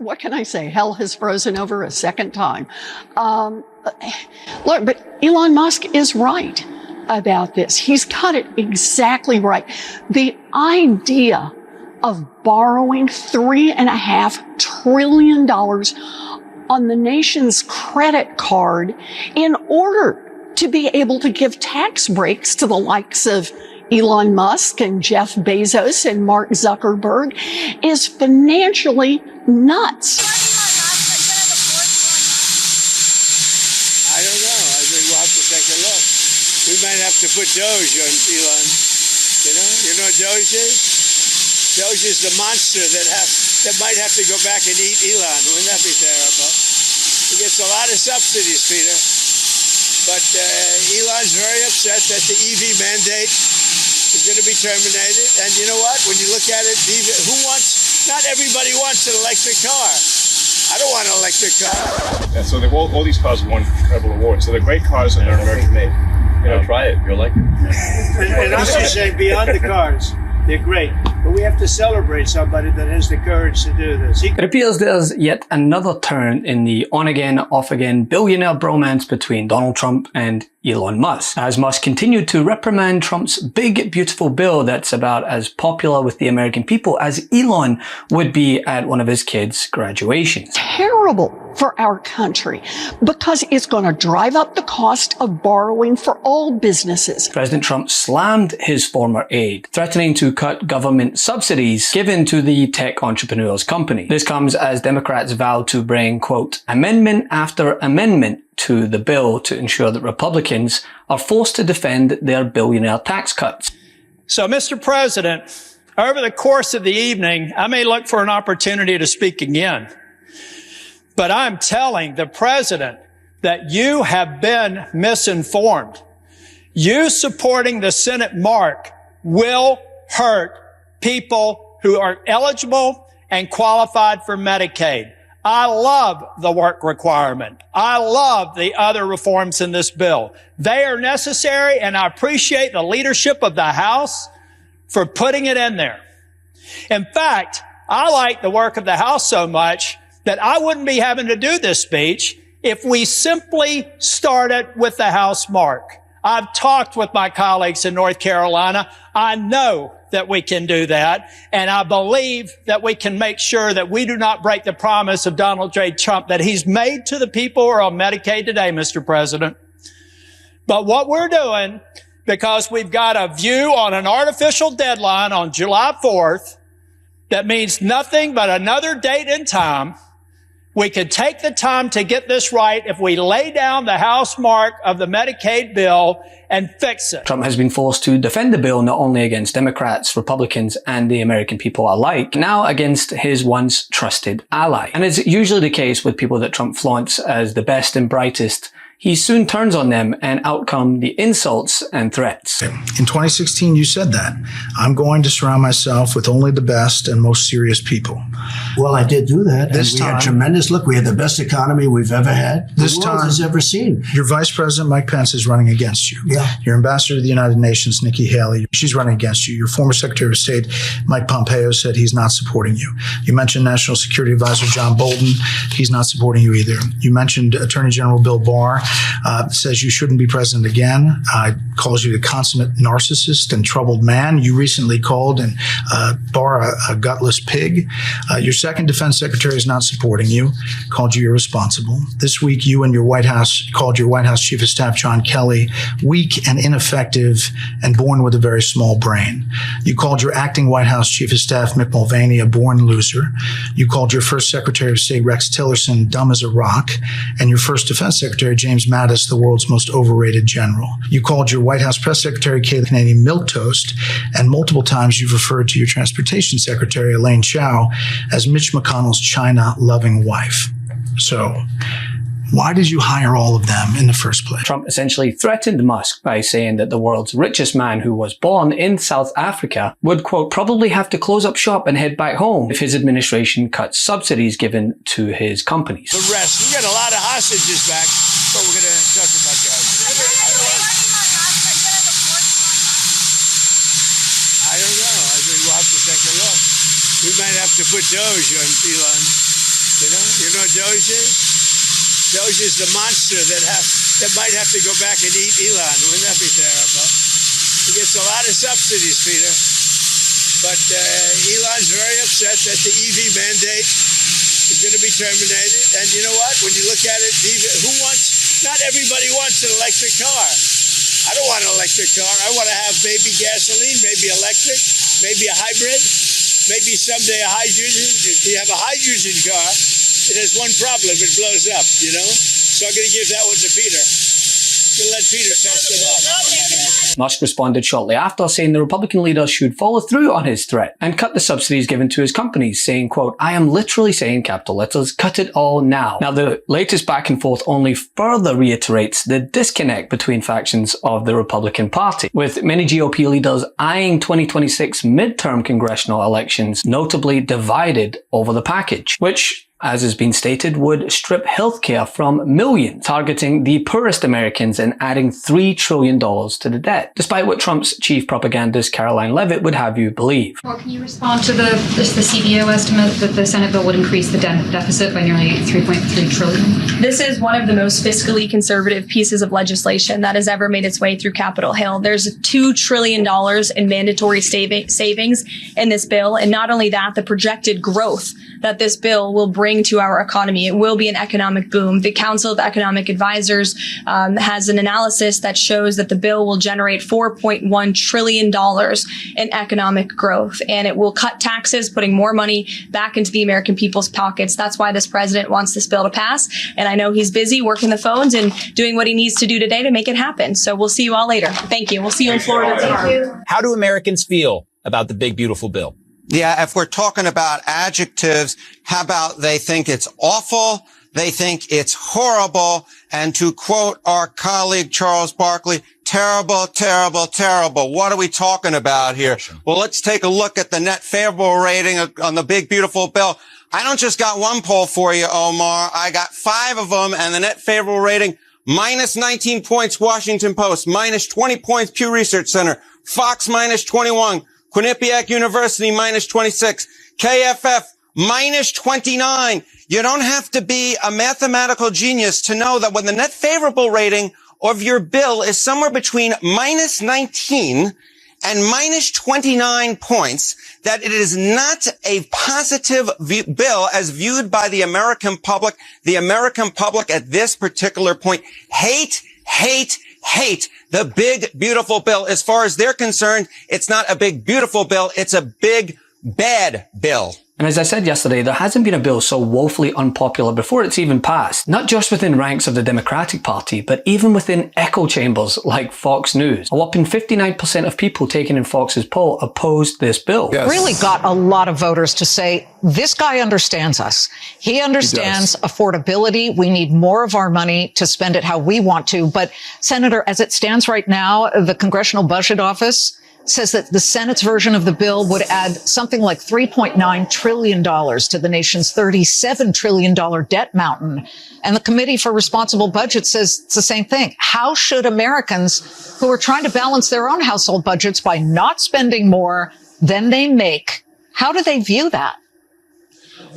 what can I say? Hell has frozen over a second time. Look, but Elon Musk is right about this. He's got it exactly right. The idea of borrowing $3.5 trillion on the nation's credit card in order to be able to give tax breaks to the likes of Elon Musk and Jeff Bezos and Mark Zuckerberg is financially nuts. I don't know. I think we'll have to take a look. We might have to put Doge on Elon. You know what Doge is? Doge is the monster that might have to go back and eat Elon. Wouldn't that be terrible? He gets a lot of subsidies, Peter. But Elon's very upset that the EV mandate is going to be terminated. And you know what? When you look at it, not everybody wants an electric car. I don't want an electric car. Yeah, so all these cars won incredible awards. So they're great cars and they're American made. Try it. You'll like it. And I'm just saying, beyond the cars, they're great. But we have to celebrate somebody that has the courage to do this. It appears there's yet another turn in the on-again, off-again billionaire bromance between Donald Trump and Elon Musk, as Musk continued to reprimand Trump's big, beautiful bill that's about as popular with the American people as Elon would be at one of his kids' graduations. Terrible for our country because it's going to drive up the cost of borrowing for all businesses. President Trump slammed his former aide, threatening to cut government subsidies given to the tech entrepreneur's company. This comes as Democrats vow to bring, quote, amendment after amendment to the bill to ensure that Republicans are forced to defend their billionaire tax cuts. So, Mr. President, over the course of the evening, I may look for an opportunity to speak again. But I'm telling the president that you have been misinformed. You supporting the Senate mark will hurt people who are eligible and qualified for Medicaid. I love the work requirement. I love the other reforms in this bill. They are necessary, and I appreciate the leadership of the House for putting it in there. In fact, I like the work of the House so much that I wouldn't be having to do this speech if we simply started with the House mark. I've talked with my colleagues in North Carolina. I know that we can do that, and I believe that we can make sure that we do not break the promise of Donald J. Trump that he's made to the people who are on Medicaid today, Mr. President. But what we're doing, because we've got a view on an artificial deadline on July 4th that means nothing but another date and time, we could take the time to get this right if we lay down the House mark of the Medicaid bill and fix it. Trump has been forced to defend the bill not only against Democrats, Republicans, and the American people alike, now against his once trusted ally. And it's usually the case with people that Trump flaunts as the best and brightest. He soon turns on them, and out come the insults and threats. In 2016, you said that. I'm going to surround myself with only the best and most serious people. Well, I did do that. This and we time, had tremendous, look, we had the best economy we've ever had. This the world time has ever seen. Your Vice President, Mike Pence, is running against you. Yeah. Your Ambassador to the United Nations, Nikki Haley, she's running against you. Your former Secretary of State, Mike Pompeo, said he's not supporting you. You mentioned National Security Advisor John Bolton. He's not supporting you either. You mentioned Attorney General Bill Barr, says you shouldn't be president again, calls you the consummate narcissist and troubled man. You recently called and Barr a gutless pig. Your second defense secretary is not supporting you, called you irresponsible. This week, you and your White House called your White House Chief of Staff, John Kelly, weak and ineffective and born with a very small brain. You called your acting White House Chief of Staff, Mick Mulvaney, a born loser. You called your first Secretary of State, Rex Tillerson, dumb as a rock, and your first Defense Secretary, James Mattis, the world's most overrated general. You called your White House Press Secretary, Kayleigh Canadian, milquetoast, and multiple times you've referred to your Transportation Secretary, Elaine Chao, as Mitch McConnell's China-loving wife. So, why did you hire all of them in the first place? Trump essentially threatened Musk by saying that the world's richest man who was born in South Africa would, quote, probably have to close up shop and head back home if his administration cuts subsidies given to his companies. The rest, we got a lot of hostages back, but we're going to talk about that. I don't know. I think we'll have to take a look. We might have to put Doge on Elon. Doge is? Doge is the monster that might have to go back and eat Elon. Wouldn't that be terrible? He gets a lot of subsidies, Peter. But Elon's very upset that the EV mandate is going to be terminated. And you know what? When you look at it, not everybody wants an electric car. I don't want an electric car. I want to have maybe gasoline, maybe electric, maybe a hybrid, maybe someday a hydrogen. If you have a hydrogen car, it has one problem. It blows up, you know? So I'm going to give that one to Peter. I'm going to let Peter test it out. Musk responded shortly after, saying the Republican leader should follow through on his threat and cut the subsidies given to his companies, saying, quote, I am literally saying, capital letters, cut it all now. Now, the latest back and forth only further reiterates the disconnect between factions of the Republican Party, with many GOP leaders eyeing 2026 midterm congressional elections notably divided over the package, which, as has been stated, would strip healthcare from millions, targeting the poorest Americans and adding $3 trillion to the debt, despite what Trump's chief propagandist Caroline Leavitt would have you believe. Well, can you respond to the CBO estimate that the Senate bill would increase the deficit by nearly $3.3 trillion? This is one of the most fiscally conservative pieces of legislation that has ever made its way through Capitol Hill. There's $2 trillion in mandatory savings in this bill. And not only that, the projected growth that this bill will bring to our economy. It will be an economic boom. The Council of Economic Advisors has an analysis that shows that the bill will generate $4.1 trillion in economic growth, and it will cut taxes, putting more money back into the American people's pockets. That's why this president wants this bill to pass. And I know he's busy working the phones and doing what he needs to do today to make it happen. So we'll see you all later. Thank you. We'll see you in Florida tomorrow. How do Americans feel about the big, beautiful bill? Yeah, if we're talking about adjectives, how about they think it's awful, they think it's horrible, and to quote our colleague Charles Barkley, terrible, terrible, terrible. What are we talking about here? Well, let's take a look at the net favorable rating on the big, beautiful bill. I don't just got one poll for you, Omar. I got 5 of them, and the net favorable rating, minus 19 points, Washington Post, minus 20 points, Pew Research Center, Fox minus 21, Quinnipiac University minus 26, KFF minus 29. You don't have to be a mathematical genius to know that when the net favorable rating of your bill is somewhere between minus 19 and minus 29 points, that it is not a positive bill as viewed by the American public. The American public at this particular point hate the big, beautiful bill. As far as they're concerned, it's not a big, beautiful bill. It's a big, bad bill. And as I said yesterday, there hasn't been a bill so woefully unpopular before it's even passed, not just within ranks of the Democratic Party, but even within echo chambers like Fox News. A whopping 59% of people taken in Fox's poll opposed this bill. Yes. Really got a lot of voters to say, this guy understands us. He understands affordability. We need more of our money to spend it how we want to. But Senator, as it stands right now, the Congressional Budget Office says that the Senate's version of the bill would add something like $3.9 trillion to the nation's $37 trillion debt mountain. And the Committee for Responsible Budget says it's the same thing. How should Americans who are trying to balance their own household budgets by not spending more than they make, how do they view that?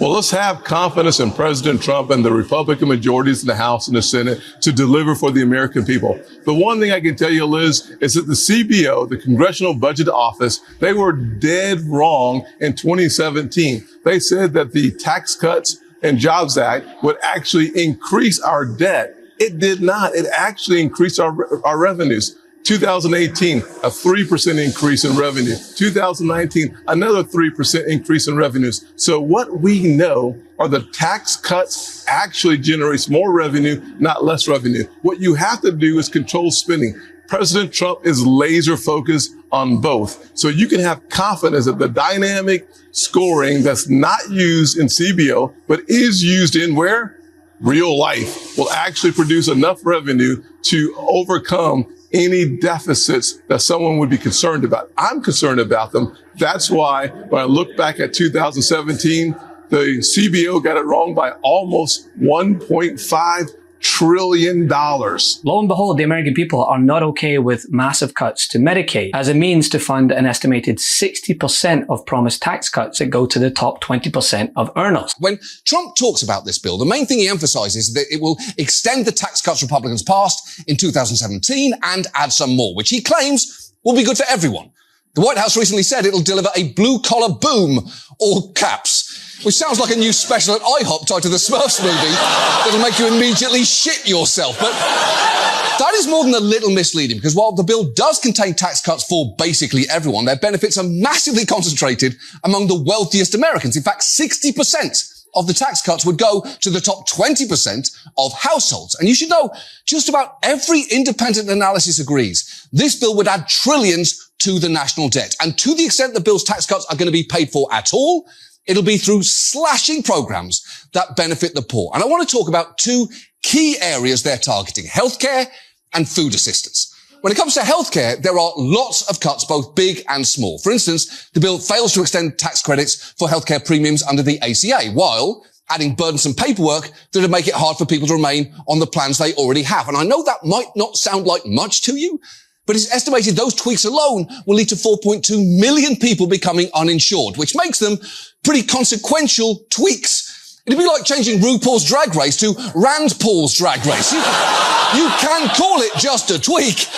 Well, let's have confidence in President Trump and the Republican majorities in the House and the Senate to deliver for the American people. The one thing I can tell you, Liz, is that the CBO, the Congressional Budget Office, they were dead wrong in 2017. They said that the Tax Cuts and Jobs Act would actually increase our debt. It did not. It actually increased our revenues. 2018, a 3% increase in revenue. 2019, another 3% increase in revenues. So what we know are the tax cuts actually generates more revenue, not less revenue. What you have to do is control spending. President Trump is laser focused on both. So you can have confidence that the dynamic scoring that's not used in CBO, but is used in where? Real life will actually produce enough revenue to overcome any deficits that someone would be concerned about. I'm concerned about them. That's why when I look back at 2017, the CBO got it wrong by almost $1.5 trillion. Lo and behold, the American people are not okay with massive cuts to Medicaid as a means to fund an estimated 60% of promised tax cuts that go to the top 20% of earners. When Trump talks about this bill, the main thing he emphasizes is that it will extend the tax cuts Republicans passed in 2017 and add some more, which he claims will be good for everyone. The White House recently said it'll deliver a blue-collar boom, all caps, which sounds like a new special at IHOP tied to the Smurfs movie that'll make you immediately shit yourself. But that is more than a little misleading, because while the bill does contain tax cuts for basically everyone, their benefits are massively concentrated among the wealthiest Americans. In fact, 60% of the tax cuts would go to the top 20% of households. And you should know, just about every independent analysis agrees this bill would add trillions to the national debt. And to the extent the bill's tax cuts are going to be paid for at all, it'll be through slashing programs that benefit the poor. And I want to talk about two key areas they're targeting: healthcare and food assistance. When it comes to healthcare, there are lots of cuts, both big and small. For instance, the bill fails to extend tax credits for healthcare premiums under the ACA, while adding burdensome paperwork that would make it hard for people to remain on the plans they already have. And I know that might not sound like much to you, but it's estimated those tweaks alone will lead to 4.2 million people becoming uninsured, which makes them pretty consequential tweaks. It'd be like changing RuPaul's Drag Race to Rand Paul's Drag Race. You can call it just a tweak,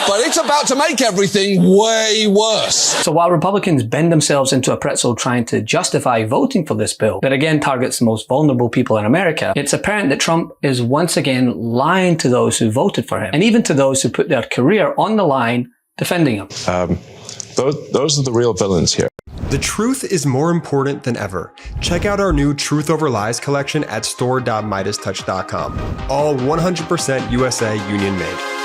but it's about to make everything way worse. So while Republicans bend themselves into a pretzel trying to justify voting for this bill that again targets the most vulnerable people in America, it's apparent that Trump is once again lying to those who voted for him, and even to those who put their career on the line defending him. Those are the real villains here. The truth is more important than ever. Check out our new Truth Over Lies collection at store.MeidasTouch.com. All 100% USA union made.